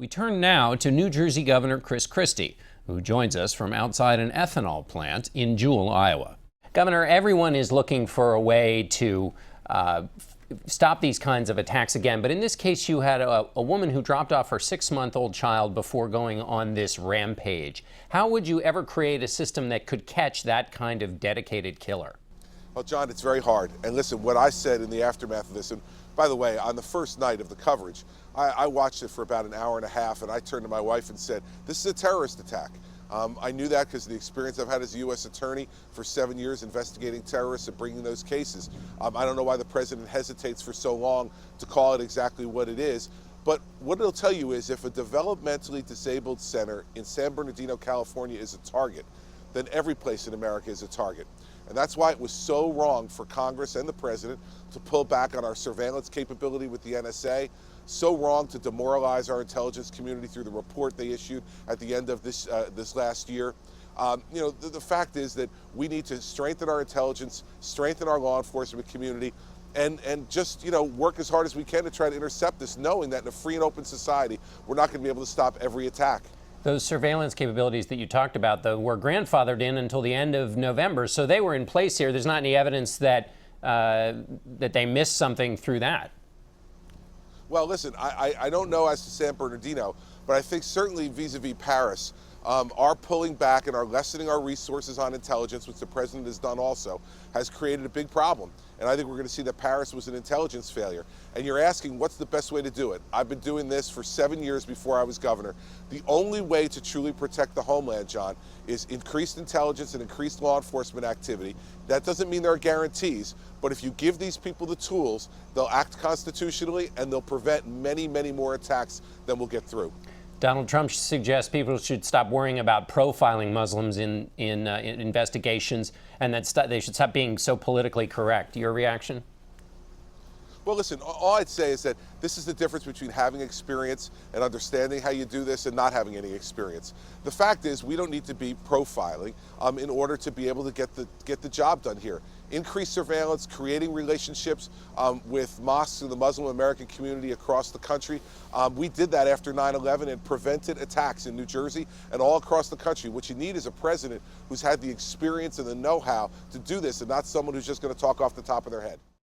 We turn now to New Jersey Governor Chris Christie, who joins us from outside an ethanol plant in Jewell, Iowa. Governor, everyone is looking for a way to stop these kinds of attacks again, but in this case you had a woman who dropped off her 6-month-old child before going on this rampage. How would you ever create a system that could catch that kind of dedicated killer? Well, John, it's very hard. And listen, what I said in the aftermath of this, and by the way, on the first night of the coverage, I watched it for about an hour and a half, and I turned to my wife and said, this is a terrorist attack. I knew that because of the experience I've had as a U.S. attorney for 7 years investigating terrorists and bringing those cases. I don't know why the president hesitates for so long to call it exactly what it is, but what it'll tell you is if a developmentally disabled center in San Bernardino, California is a target, then every place in America is a target. And that's why it was so wrong for Congress and the president to pull back on our surveillance capability with the NSA, so wrong to demoralize our intelligence community through the report they issued at the end of this last year. The fact is that we need to strengthen our intelligence, strengthen our law enforcement community, and just work as hard as we can to try to intercept this, knowing that in a free and open society, we're not going to be able to stop every attack. Those surveillance capabilities that you talked about, though, were grandfathered in until the end of November, so they were in place here. There's not any evidence that that they missed something through that. Well, listen, I don't know as to San Bernardino, but I think certainly vis-a-vis Paris, our pulling back and our lessening our resources on intelligence, which the president has done also, has created a big problem. And I think we're going to see that Paris was an intelligence failure. And you're asking, what's the best way to do it? I've been doing this for 7 years before I was governor. The only way to truly protect the homeland, John, is increased intelligence and increased law enforcement activity. That doesn't mean there are guarantees, but if you give these people the tools, they'll act constitutionally and they'll prevent many, many more attacks than we'll get through. Donald Trump suggests people should stop worrying about profiling Muslims in investigations, and that they should stop being so politically correct. Your reaction? Well, listen, all I'd say is that this is the difference between having experience and understanding how you do this and not having any experience. The fact is we don't need to be profiling in order to be able to get the job done here. Increased surveillance, creating relationships with mosques in the Muslim American community across the country. We did that after 9/11 and prevented attacks in New Jersey and all across the country. What you need is a president who's had the experience and the know-how to do this and not someone who's just going to talk off the top of their head.